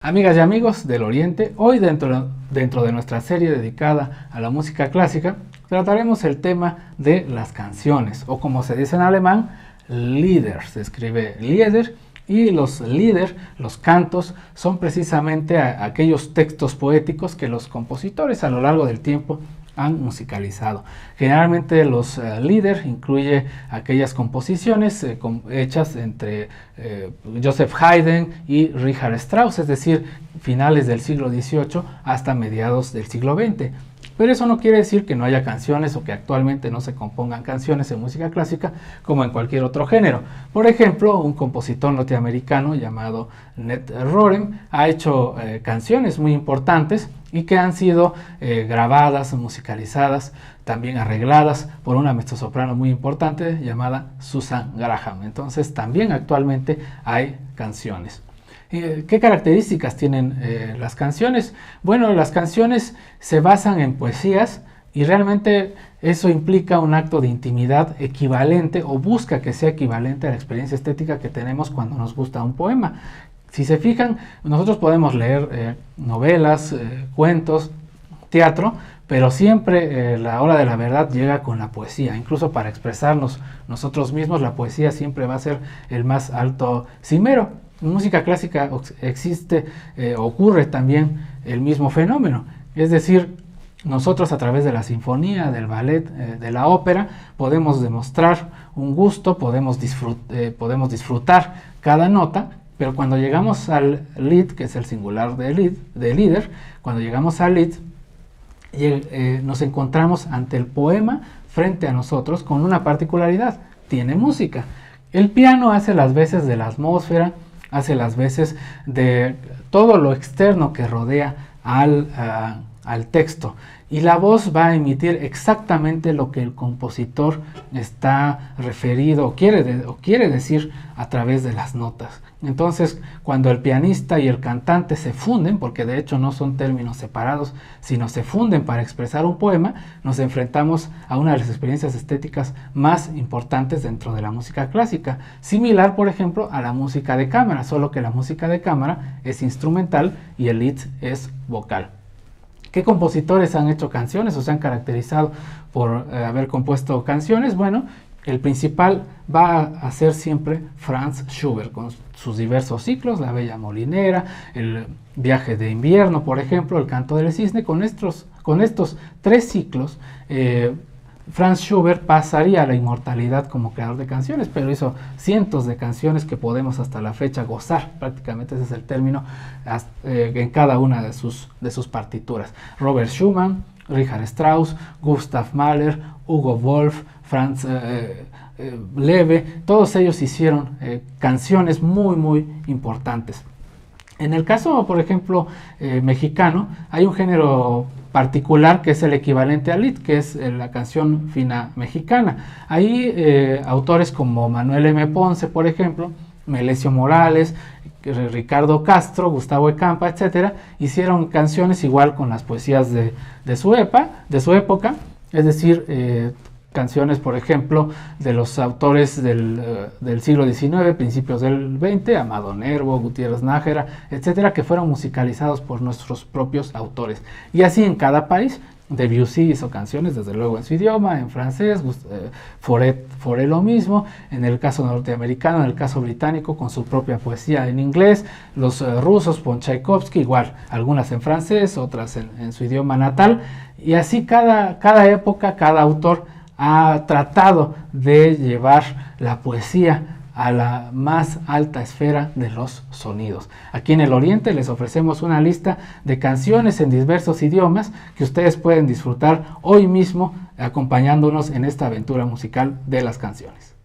Amigas y amigos del Oriente, hoy dentro de nuestra serie dedicada a la música clásica, trataremos el tema de las canciones, o como se dice en alemán, Lieder. Se escribe Lieder, y los Lieder, los cantos, son precisamente aquellos textos poéticos que los compositores a lo largo del tiempo han musicalizado. Generalmente los Lieder incluye aquellas composiciones hechas entre Joseph Haydn y Richard Strauss, es decir, finales del siglo XVIII hasta mediados del siglo XX. Pero eso no quiere decir que no haya canciones o que actualmente no se compongan canciones en música clásica como en cualquier otro género. Por ejemplo, un compositor norteamericano llamado Ned Rorem ha hecho canciones muy importantes y que han sido grabadas, musicalizadas, también arregladas por una mezzosoprano muy importante llamada Susan Graham. Entonces también actualmente hay canciones. ¿Qué características tienen las canciones? Bueno, las canciones se basan en poesías y realmente eso implica un acto de intimidad equivalente o busca que sea equivalente a la experiencia estética que tenemos cuando nos gusta un poema. Si se fijan, nosotros podemos leer novelas, cuentos, teatro, pero siempre la hora de la verdad llega con la poesía. Incluso para expresarnos nosotros mismos, la poesía siempre va a ser el más alto cimero. En música clásica ocurre también el mismo fenómeno, es decir, nosotros a través de la sinfonía, del ballet, de la ópera, podemos demostrar un gusto, podemos disfrutar cada nota, pero cuando llegamos al Lied, que es el singular de Lieder, cuando llegamos al Lied, nos encontramos ante el poema frente a nosotros con una particularidad: tiene música. El piano hace las veces de la atmósfera, hace las veces de todo lo externo que rodea al texto, y la voz va a emitir exactamente lo que el compositor está referido o quiere decir a través de las notas. Entonces, cuando el pianista y el cantante se funden, porque de hecho no son términos separados, sino se funden para expresar un poema, nos enfrentamos a una de las experiencias estéticas más importantes dentro de la música clásica, similar, por ejemplo, a la música de cámara, solo que la música de cámara es instrumental y el Lied es vocal. ¿Qué compositores han hecho canciones o se han caracterizado por haber compuesto canciones? Bueno, el principal va a ser siempre Franz Schubert, con sus diversos ciclos, La Bella Molinera, el Viaje de Invierno, por ejemplo, el Canto del Cisne. Con estos tres ciclos, Franz Schubert pasaría a la inmortalidad como creador de canciones, pero hizo cientos de canciones que podemos hasta la fecha gozar, prácticamente ese es el término, en cada una de sus partituras. Robert Schumann, Richard Strauss, Gustav Mahler, Hugo Wolf, Franz Leve, todos ellos hicieron canciones muy importantes. En el caso, por ejemplo, mexicano, hay un género particular que es el equivalente al Lied, que es la canción fina mexicana. Ahí autores como Manuel M. Ponce, por ejemplo, Melesio Morales, Ricardo Castro, Gustavo Ecampa, etcétera, hicieron canciones igual con las poesías de su época, es decir, canciones, por ejemplo, de los autores del siglo XIX, principios del XX, Amado Nervo, Gutiérrez Nájera, etcétera, que fueron musicalizados por nuestros propios autores. Y así en cada país. Debussy hizo canciones, desde luego, en su idioma, en francés, Fauré lo mismo, en el caso norteamericano, en el caso británico, con su propia poesía en inglés, los rusos, con Tchaikovsky, igual, algunas en francés, otras en su idioma natal, y así cada época, cada autor ha tratado de llevar la poesía a la más alta esfera de los sonidos. Aquí en el Oriente les ofrecemos una lista de canciones en diversos idiomas que ustedes pueden disfrutar hoy mismo acompañándonos en esta aventura musical de las canciones.